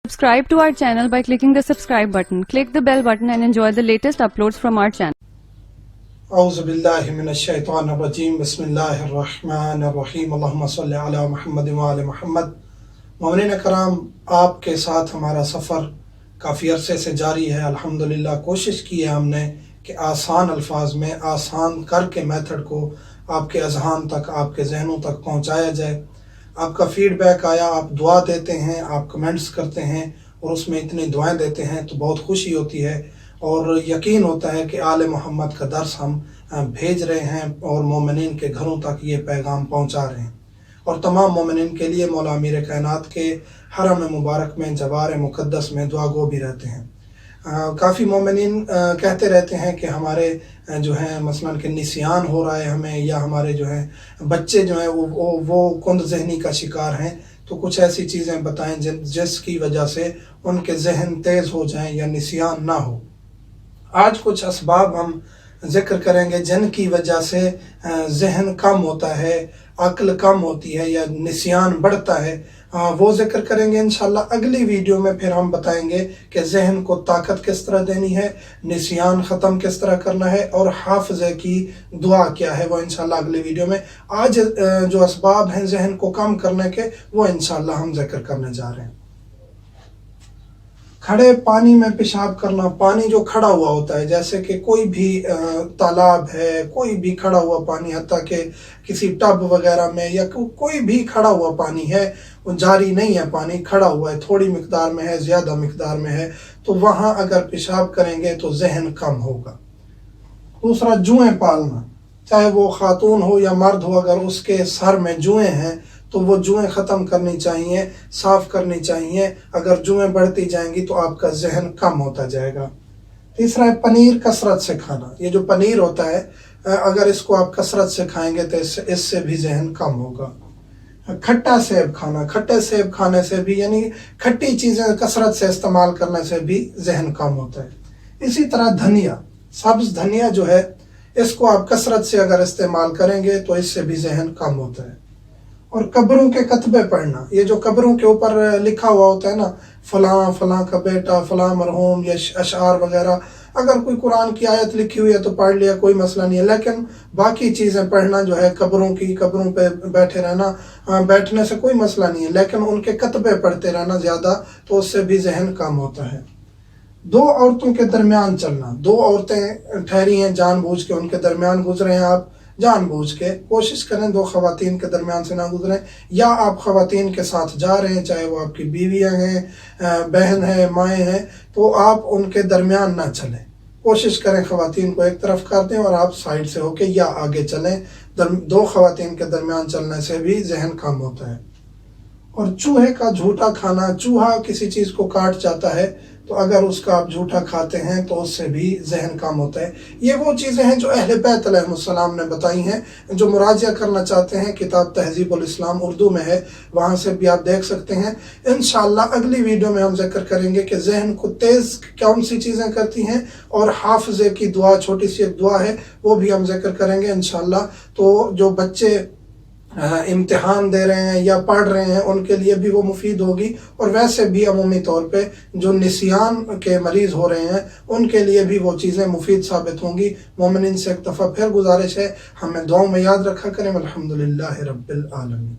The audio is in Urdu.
Subscribe to our channel by clicking the subscribe button. Click the bell button and enjoy the latest uploads from our channel. اعوذ باللہ من الشیطان الرجیم بسم اللہ الرحمن الرحیم اللہم صلی علی محمد وآل محمد۔ مومنین کرام، آپ کے ساتھ ہمارا سفر کافی عرصے سے جاری ہے۔ الحمدللہ کوشش کی ہے ہم نے کہ آسان الفاظ میں آسان کر کے میتھڈ کو آپ کے اذہان تک، آپ کے ذہنوں تک پہنچایا جائے۔ آپ کا فیڈ بیک آیا، آپ دعا دیتے ہیں، آپ کمنٹس کرتے ہیں اور اس میں اتنی دعائیں دیتے ہیں تو بہت خوشی ہوتی ہے اور یقین ہوتا ہے کہ آل محمد کا درس ہم بھیج رہے ہیں اور مومنین کے گھروں تک یہ پیغام پہنچا رہے ہیں۔ اور تمام مومنین کے لیے مولا امیر کائنات کے حرم مبارک میں، جوار مقدس میں دعا گو بھی رہتے ہیں۔ کافی مومنین کہتے رہتے ہیں کہ ہمارے جو ہیں مثلاً کہ نسیان ہو رہا ہے ہمیں، یا ہمارے جو ہیں بچے جو ہیں وہ کند ذہنی کا شکار ہیں، تو کچھ ایسی چیزیں بتائیں جس کی وجہ سے ان کے ذہن تیز ہو جائیں یا نسیان نہ ہو۔ آج کچھ اسباب ہم ذکر کریں گے جن کی وجہ سے ذہن کم ہوتا ہے، عقل کم ہوتی ہے یا نسیان بڑھتا ہے، وہ ذکر کریں گے انشاءاللہ۔ اگلی ویڈیو میں پھر ہم بتائیں گے کہ ذہن کو طاقت کس طرح دینی ہے، نسیان ختم کس طرح کرنا ہے اور حافظے کی دعا کیا ہے، وہ انشاءاللہ اگلی ویڈیو میں۔ آج جو اسباب ہیں ذہن کو کم کرنے کے، وہ انشاءاللہ ہم ذکر کرنے جا رہے ہیں۔ کھڑے پانی میں پیشاب کرنا، پانی جو کھڑا ہوا ہوتا ہے، جیسے کہ کوئی بھی تالاب ہے، کوئی بھی کھڑا ہوا پانی، حتیٰ کہ کسی ٹب وغیرہ میں یا کوئی بھی کھڑا ہوا پانی ہے، وہ جاری نہیں ہے، پانی کھڑا ہوا ہے، تھوڑی مقدار میں ہے، زیادہ مقدار میں ہے، تو وہاں اگر پیشاب کریں گے تو ذہن کم ہوگا۔ دوسرا، جوئیں پالنا، چاہے وہ خاتون ہو یا مرد ہو، اگر اس کے سر میں جوئیں ہیں تو وہ جوئیں ختم کرنی چاہیے، صاف کرنی چاہیے۔ اگر جوئیں بڑھتی جائیں گی تو آپ کا ذہن کم ہوتا جائے گا۔ تیسرا ہے پنیر کثرت سے کھانا۔ یہ جو پنیر ہوتا ہے، اگر اس کو آپ کثرت سے کھائیں گے تو اس سے بھی ذہن کم ہوگا۔ کھٹا سیب کھانا، کھٹے سیب کھانے سے بھی، یعنی کھٹی چیزیں کثرت سے استعمال کرنے سے بھی ذہن کم ہوتا ہے۔ اسی طرح دھنیا، سبز دھنیا جو ہے، اس کو آپ کثرت سے اگر استعمال کریں گے تو اس سے بھی ذہن کم ہوتا ہے۔ اور قبروں کے کتبے پڑھنا، یہ جو قبروں کے اوپر لکھا ہوا ہوتا ہے نا، فلاں فلاں کا بیٹا، فلاں مرحوم، یا اشعار وغیرہ، اگر کوئی قرآن کی آیت لکھی ہوئی ہے تو پڑھ لیا، کوئی مسئلہ نہیں ہے، لیکن باقی چیزیں پڑھنا جو ہے، قبروں پہ بیٹھے رہنا، بیٹھنے سے کوئی مسئلہ نہیں ہے، لیکن ان کے کتبے پڑھتے رہنا زیادہ، تو اس سے بھی ذہن کم ہوتا ہے۔ دو عورتوں کے درمیان چلنا، دو عورتیں ٹھہری ہیں، جان بوجھ کے ان کے درمیان گزرے ہیں، آپ جان بوجھ کے کوشش کریں دو خواتین کے درمیان سے نہ گزریں، یا آپ خواتین کے ساتھ جا رہے ہیں، چاہے وہ آپ کی بیویاں ہیں، بہن ہیں، مائیں ہیں، تو آپ ان کے درمیان نہ چلیں۔ کوشش کریں خواتین کو ایک طرف کر دیں اور آپ سائڈ سے ہو کے یا آگے چلیں۔ دو خواتین کے درمیان چلنے سے بھی ذہن کم ہوتا ہے۔ اور چوہے کا جھوٹا کھانا، چوہا کسی چیز کو کاٹ جاتا ہے تو اگر اس کا آپ جھوٹا کھاتے ہیں تو اس سے بھی ذہن کم ہوتا ہے۔ یہ وہ چیزیں ہیں جو اہل بیت علیہ السلام نے بتائی ہیں۔ جو مراجعہ کرنا چاہتے ہیں، کتاب تہذیب الاسلام اردو میں ہے، وہاں سے بھی آپ دیکھ سکتے ہیں۔ انشاءاللہ اگلی ویڈیو میں ہم ذکر کریں گے کہ ذہن کو تیز کون سی چیزیں کرتی ہیں، اور حافظے کی دعا، چھوٹی سی ایک دعا ہے، وہ بھی ہم ذکر کریں گے انشاءاللہ۔ تو جو بچے امتحان دے رہے ہیں یا پڑھ رہے ہیں، ان کے لیے بھی وہ مفید ہوگی، اور ویسے بھی عمومی طور پہ جو نسیان کے مریض ہو رہے ہیں ان کے لیے بھی وہ چیزیں مفید ثابت ہوں گی۔ مومنین سے ایک دفعہ پھر گزارش ہے، ہمیں دعاؤں میں یاد رکھا کریں۔ الحمدللہ رب العالمین۔